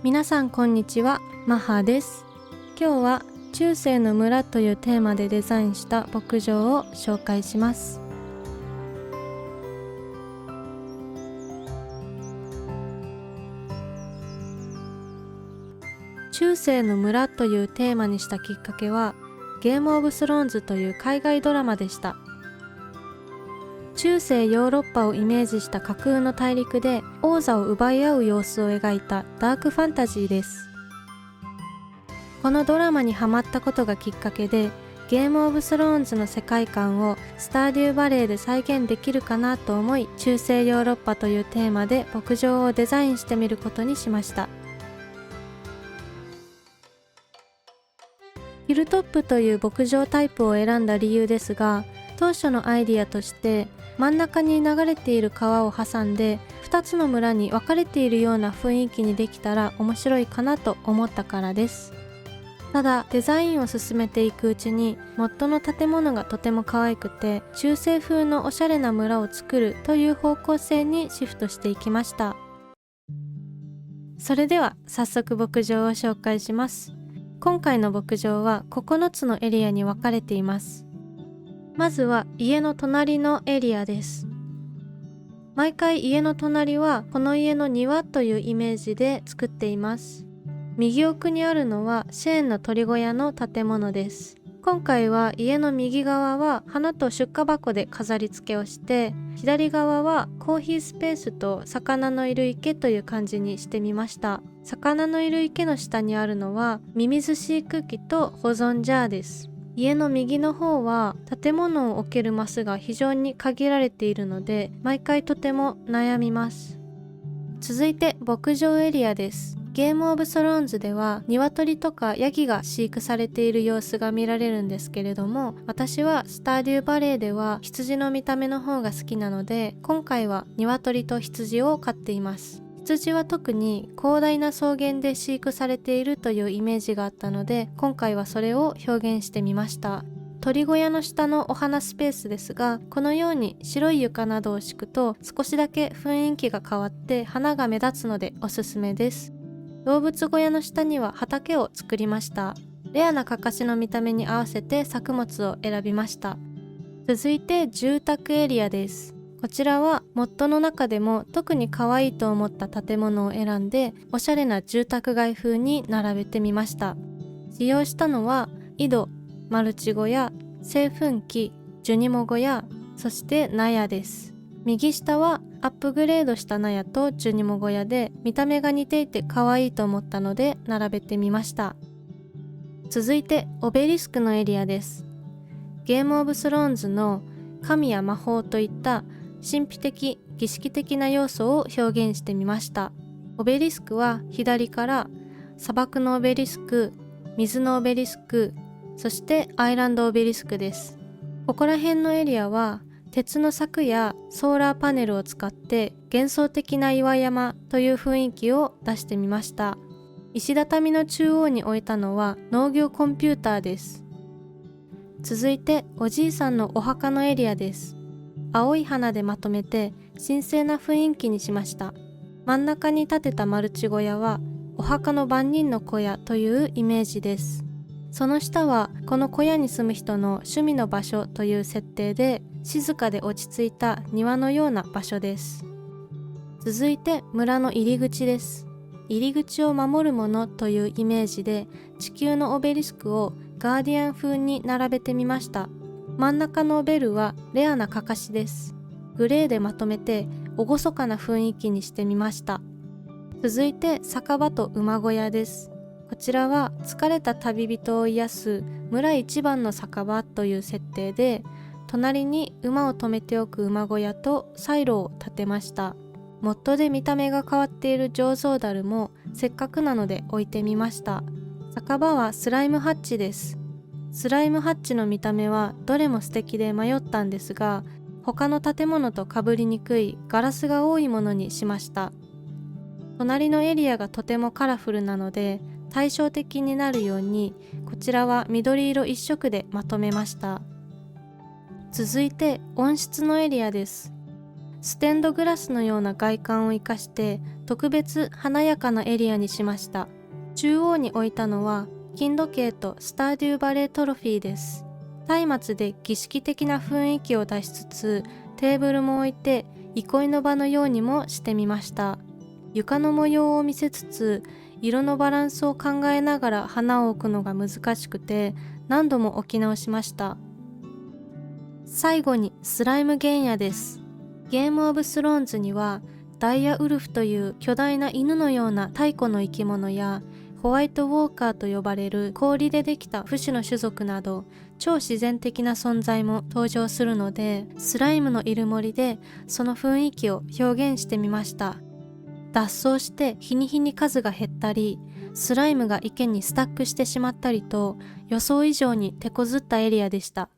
皆さんこんにちは、マハです。今日は中世の村というテーマでデザインした牧場を紹介します。中世の村というテーマにしたきっかけは、ゲームオブスローンズという海外ドラマでした。中世ヨーロッパをイメージした架空の大陸で王座を奪い合う様子を描いたダークファンタジーです。このドラマにハマったことがきっかけで、ゲームオブスローンズの世界観をスターデューバレーで再現できるかなと思い、中世ヨーロッパというテーマで牧場をデザインしてみることにしました。ヒルトップという牧場タイプを選んだ理由ですが、当初のアイディアとして真ん中に流れている川を挟んで2つの村に分かれているような雰囲気にできたら面白いかなと思ったからです。ただデザインを進めていくうちにモッドの建物がとても可愛くて中世風のおしゃれな村を作るという方向性にシフトしていきました。それでは早速牧場を紹介します。今回の牧場は9つのエリアに分かれています。まずは家の隣のエリアです。毎回家の隣はこの家の庭というイメージで作っています。右奥にあるのはシェーンの鳥小屋の建物です。今回は家の右側は花と出荷箱で飾り付けをして、左側はコーヒースペースと魚のいる池という感じにしてみました。魚のいる池の下にあるのはミミズ飼育機と保存ジャーです。家の右の方は建物を置けるマスが非常に限られているので毎回とても悩みます。続いて牧場エリアです。ゲームオブスローンズでは鶏とかヤギが飼育されている様子が見られるんですけれども、私はスターデューバレーでは羊の見た目の方が好きなので今回は鶏と羊を飼っています。羊は特に広大な草原で飼育されているというイメージがあったので今回はそれを表現してみました。鳥小屋の下のお花スペースですが、このように白い床などを敷くと少しだけ雰囲気が変わって花が目立つのでおすすめです。動物小屋の下には畑を作りました。レアなカカシの見た目に合わせて作物を選びました。続いて住宅エリアです。こちらはモッドの中でも特に可愛いと思った建物を選んでおしゃれな住宅街風に並べてみました。使用したのは井戸、マルチ小屋、製粉機、ジュニモ小屋、そして納屋です。右下はアップグレードした納屋とジュニモ小屋で見た目が似ていて可愛いと思ったので並べてみました。続いてオベリスクのエリアです。ゲームオブスローンズの神や魔法といった神秘的、儀式的な要素を表現してみました。オベリスクは左から砂漠のオベリスク、水のオベリスク、そしてアイランドオベリスクです。ここら辺のエリアは鉄の柵やソーラーパネルを使って幻想的な岩山という雰囲気を出してみました。石畳の中央に置いたのは農業コンピューターです。続いておじいさんのお墓のエリアです。青い花でまとめて神聖な雰囲気にしました。真ん中に建てたマルチ小屋はお墓の番人の小屋というイメージです。その下はこの小屋に住む人の趣味の場所という設定で静かで落ち着いた庭のような場所です。続いて村の入り口です。入り口を守るものというイメージで地球のオベリスクをガーディアン風に並べてみました。真ん中のベルはレアなカカシです。グレーでまとめて厳かな雰囲気にしてみました。続いて酒場と馬小屋です。こちらは疲れた旅人を癒す村一番の酒場という設定で、隣に馬を止めておく馬小屋とサイロを建てました。モッドで見た目が変わっている醸造樽もせっかくなので置いてみました。酒場はスライムハッチです。スライムハッチの見た目はどれも素敵で迷ったんですが、他の建物と被りにくいガラスが多いものにしました。隣のエリアがとてもカラフルなので対照的になるようにこちらは緑色一色でまとめました。続いて温室のエリアです。ステンドグラスのような外観を生かして特別華やかなエリアにしました。中央に置いたのは金時計とスターデューバレートロフィーです。松明で儀式的な雰囲気を出しつつ、テーブルも置いて憩いの場のようにもしてみました。床の模様を見せつつ、色のバランスを考えながら花を置くのが難しくて、何度も置き直しました。最後にスライム原野です。ゲームオブスローンズにはダイヤウルフという巨大な犬のような太古の生き物や、ホワイトウォーカーと呼ばれる氷でできた不死の種族など超自然的な存在も登場するので、スライムのいる森でその雰囲気を表現してみました。脱走して日に日に数が減ったり、スライムが池にスタックしてしまったりと、予想以上に手こずったエリアでした。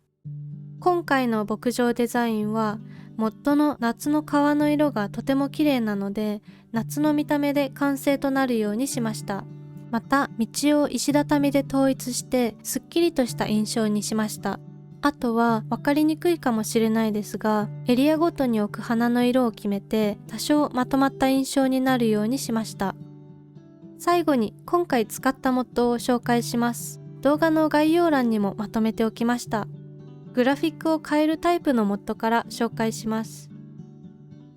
今回の牧場デザインはモッドの夏の川の色がとても綺麗なので、夏の見た目で完成となるようにしました。また道を石畳で統一してすっきりとした印象にしました。あとは分かりにくいかもしれないですが、エリアごとに置く花の色を決めて多少まとまった印象になるようにしました。最後に今回使ったモッドを紹介します。動画の概要欄にもまとめておきました。グラフィックを変えるタイプのモッドから紹介します。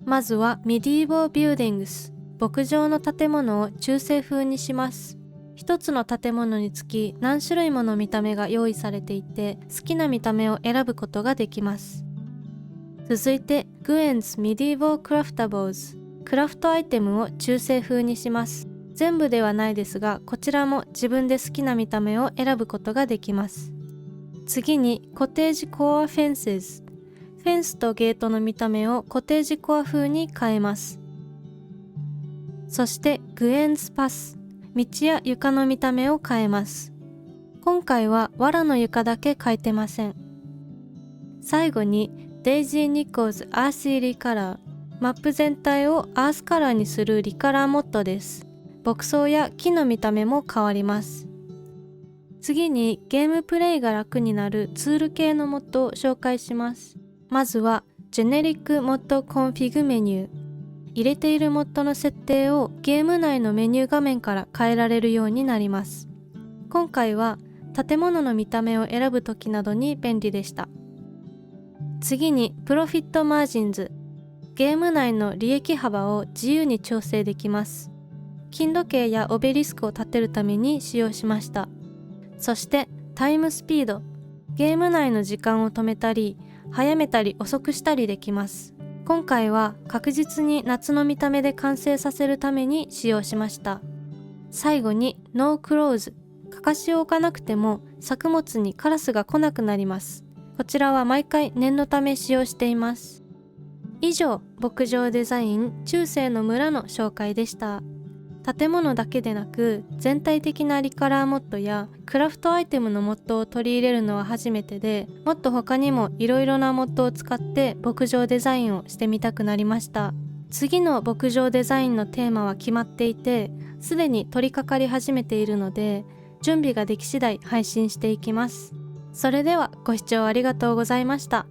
まずは Medieval Buildings、 牧場の建物を中世風にします。一つの建物につき何種類もの見た目が用意されていて、好きな見た目を選ぶことができます。続いて Gwen's Medieval Craftables、 クラフトアイテムを中世風にします。全部ではないですが、こちらも自分で好きな見た目を選ぶことができます。次にコテージコアフェンセス、フェンスとゲートの見た目をコテージコア風に変えます。そしてグエンズパス、道や床の見た目を変えます。今回は藁の床だけ変えてません。最後にデイジー・ニコーズ・アーシー・リカラー、マップ全体をアースカラーにするリカラーモッドです。牧草や木の見た目も変わります。次にゲームプレイが楽になるツール系のモッドを紹介します。まずはジェネリックモッドコンフィグメニュー、入れているモッドの設定をゲーム内のメニュー画面から変えられるようになります。今回は建物の見た目を選ぶときなどに便利でした。次にプロフィットマージンズ、ゲーム内の利益幅を自由に調整できます。金時計やオベリスクを立てるために使用しました。そしてタイムスピード、ゲーム内の時間を止めたり早めたり遅くしたりできます。今回は確実に夏の見た目で完成させるために使用しました。最後にノークローズ、かかしを置かなくても作物にカラスが来なくなります。こちらは毎回念のため使用しています。以上、牧場デザイン中世の村の紹介でした。建物だけでなく全体的なリカラーモッドやクラフトアイテムのモッドを取り入れるのは初めてで、もっと他にもいろいろなモッドを使って牧場デザインをしてみたくなりました。次の牧場デザインのテーマは決まっていて、すでに取り掛かり始めているので、準備ができ次第配信していきます。それではご視聴ありがとうございました。